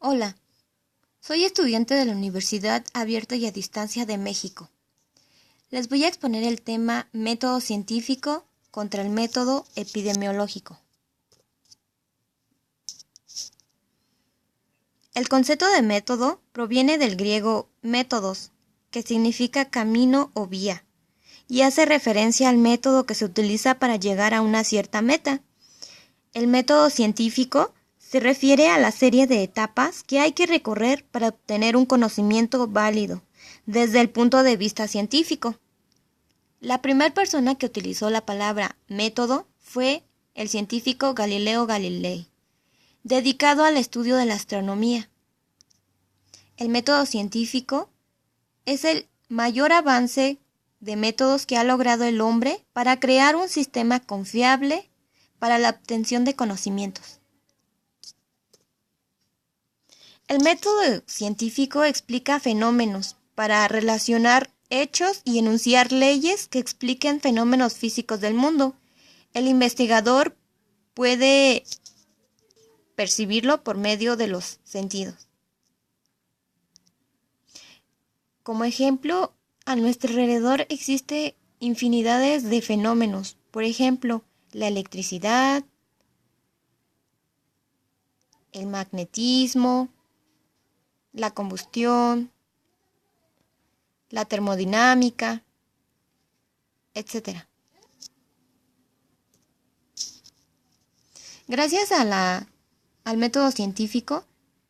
Hola, soy estudiante de la Universidad Abierta y a Distancia de México. Les voy a exponer el tema método científico contra el método epidemiológico. El concepto de método proviene del griego métodos, que significa camino o vía, y hace referencia al método que se utiliza para llegar a una cierta meta. El método científico se refiere a la serie de etapas que hay que recorrer para obtener un conocimiento válido desde el punto de vista científico. La primera persona que utilizó la palabra método fue el científico Galileo Galilei, dedicado al estudio de la astronomía. El método científico es el mayor avance de métodos que ha logrado el hombre para crear un sistema confiable para la obtención de conocimientos. El método científico explica fenómenos para relacionar hechos y enunciar leyes que expliquen fenómenos físicos del mundo. El investigador puede percibirlo por medio de los sentidos. Como ejemplo, a nuestro alrededor existe infinidades de fenómenos. Por ejemplo, la electricidad, el magnetismo, la combustión, la termodinámica, etc. Gracias al método científico,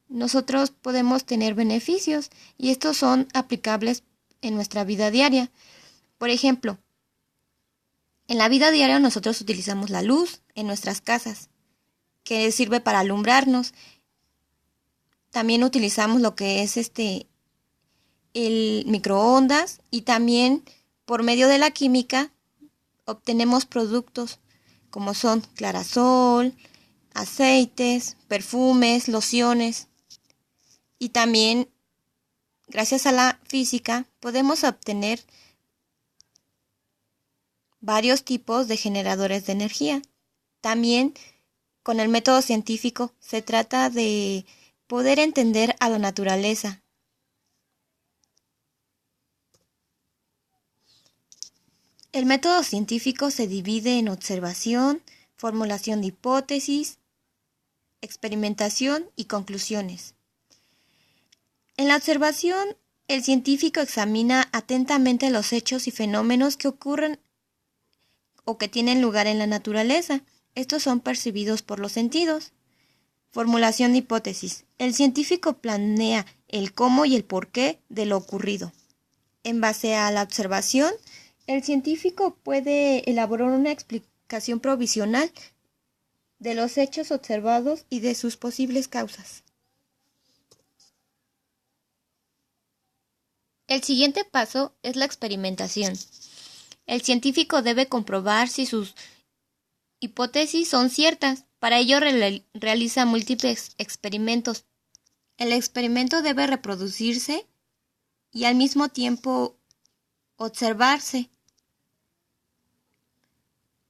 nosotros podemos tener beneficios y estos son aplicables en nuestra vida diaria. Por ejemplo, en la vida diaria nosotros utilizamos la luz en nuestras casas, que sirve para alumbrarnos. También utilizamos lo que es el microondas y también por medio de la química obtenemos productos como son clarasol, aceites, perfumes, lociones. Y también, gracias a la física, podemos obtener varios tipos de generadores de energía. También, con el método científico, se trata de poder entender a la naturaleza. El método científico se divide en observación, formulación de hipótesis, experimentación y conclusiones. En la observación, el científico examina atentamente los hechos y fenómenos que ocurren o que tienen lugar en la naturaleza. Estos son percibidos por los sentidos. Formulación de hipótesis. El científico planea el cómo y el porqué de lo ocurrido. En base a la observación, el científico puede elaborar una explicación provisional de los hechos observados y de sus posibles causas. El siguiente paso es la experimentación. El científico debe comprobar si sus hipótesis son ciertas. Para ello realiza múltiples experimentos. El experimento debe reproducirse y al mismo tiempo observarse.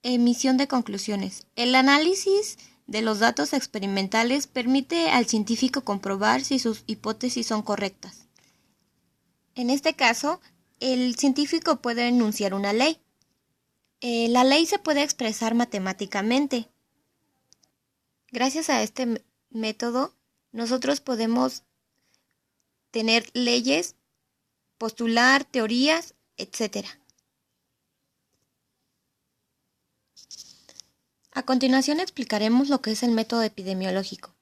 Emisión de conclusiones. El análisis de los datos experimentales permite al científico comprobar si sus hipótesis son correctas. En este caso, el científico puede enunciar una ley. La ley se puede expresar matemáticamente. Gracias a este método, nosotros podemos tener leyes, postular teorías, etc. A continuación explicaremos lo que es el método epidemiológico.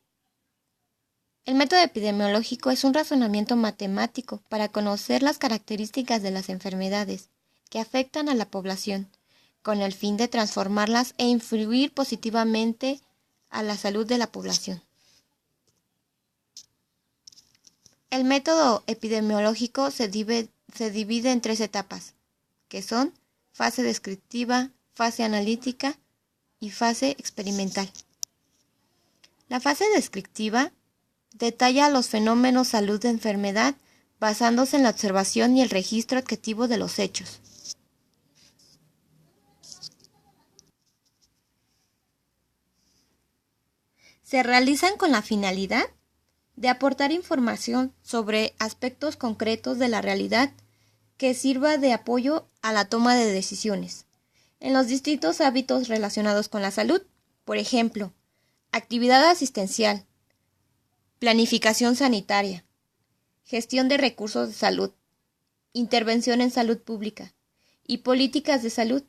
El método epidemiológico es un razonamiento matemático para conocer las características de las enfermedades que afectan a la población, con el fin de transformarlas e influir positivamente a la salud de la población. El método epidemiológico se divide en 3 etapas, que son fase descriptiva, fase analítica y fase experimental. La fase descriptiva detalla los fenómenos salud-enfermedad basándose en la observación y el registro objetivo de los hechos. Se realizan con la finalidad de aportar información sobre aspectos concretos de la realidad que sirva de apoyo a la toma de decisiones en los distintos hábitos relacionados con la salud, por ejemplo, actividad asistencial, planificación sanitaria, gestión de recursos de salud, intervención en salud pública y políticas de salud.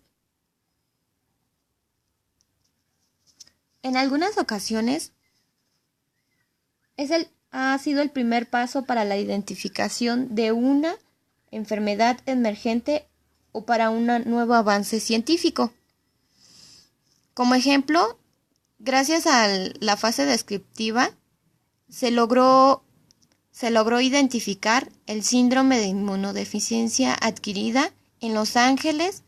En algunas ocasiones, ha sido el primer paso para la identificación de una enfermedad emergente o para un nuevo avance científico. Como ejemplo, gracias a la fase descriptiva, se logró identificar el síndrome de inmunodeficiencia adquirida en Los Ángeles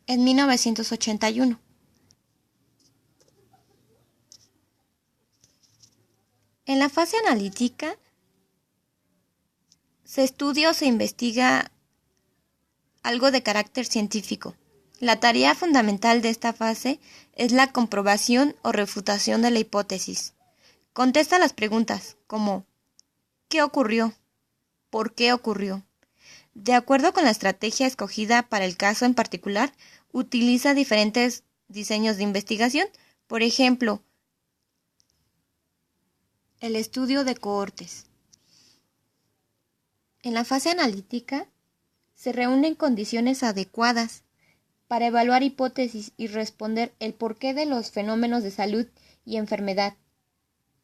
en 1981. En la fase analítica, se estudia o se investiga algo de carácter científico. La tarea fundamental de esta fase es la comprobación o refutación de la hipótesis. Contesta las preguntas como ¿qué ocurrió? ¿Por qué ocurrió? De acuerdo con la estrategia escogida para el caso en particular, utiliza diferentes diseños de investigación, por ejemplo, el estudio de cohortes. En la fase analítica, se reúnen condiciones adecuadas para evaluar hipótesis y responder el porqué de los fenómenos de salud y enfermedad.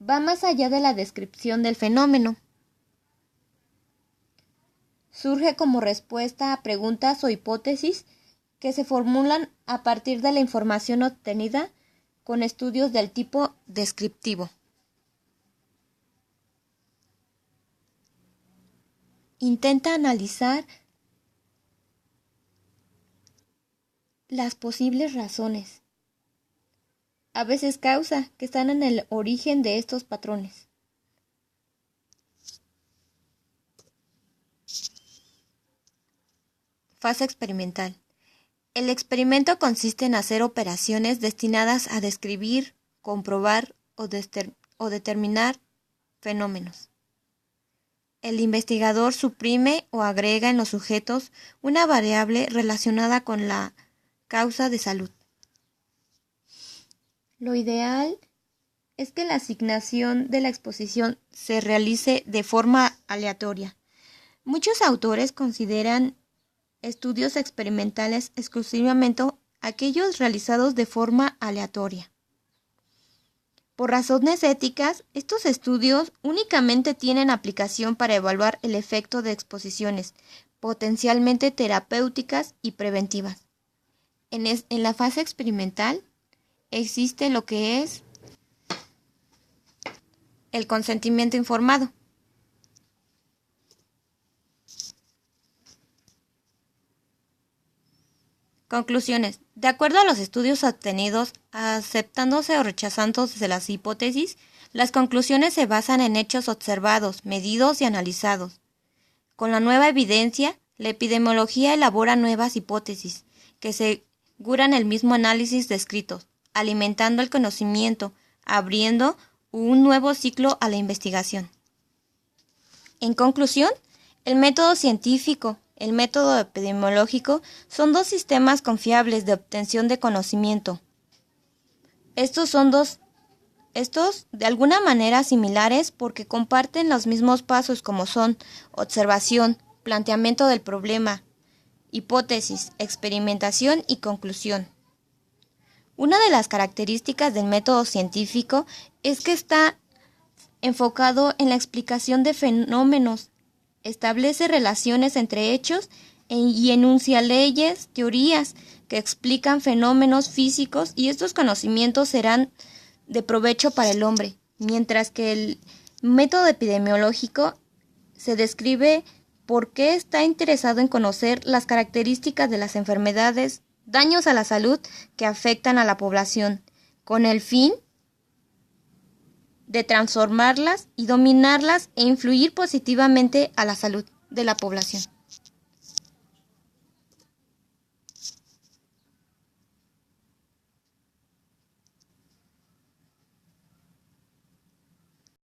Va más allá de la descripción del fenómeno. Surge como respuesta a preguntas o hipótesis que se formulan a partir de la información obtenida con estudios del tipo descriptivo. Intenta analizar las posibles razones, a veces causa, que están en el origen de estos patrones. Fase experimental. El experimento consiste en hacer operaciones destinadas a describir, comprobar o determinar fenómenos. El investigador suprime o agrega en los sujetos una variable relacionada con la causa de salud. Lo ideal es que la asignación de la exposición se realice de forma aleatoria. Muchos autores consideran estudios experimentales exclusivamente aquellos realizados de forma aleatoria. Por razones éticas, estos estudios únicamente tienen aplicación para evaluar el efecto de exposiciones potencialmente terapéuticas y preventivas. En la fase experimental existe lo que es el consentimiento informado. Conclusiones. De acuerdo a los estudios obtenidos, aceptándose o rechazándose las hipótesis, las conclusiones se basan en hechos observados, medidos y analizados. Con la nueva evidencia, la epidemiología elabora nuevas hipótesis que aseguran el mismo análisis descrito, alimentando el conocimiento, abriendo un nuevo ciclo a la investigación. En conclusión, el método científico, el método epidemiológico son dos sistemas confiables de obtención de conocimiento. Estos de alguna manera similares porque comparten los mismos pasos como son observación, planteamiento del problema, hipótesis, experimentación y conclusión. Una de las características del método científico es que está enfocado en la explicación de fenómenos, establece relaciones entre hechos y enuncia leyes, teorías que explican fenómenos físicos y estos conocimientos serán de provecho para el hombre, mientras que el método epidemiológico se describe por qué está interesado en conocer las características de las enfermedades, daños a la salud que afectan a la población, con el fin de transformarlas y dominarlas e influir positivamente a la salud de la población.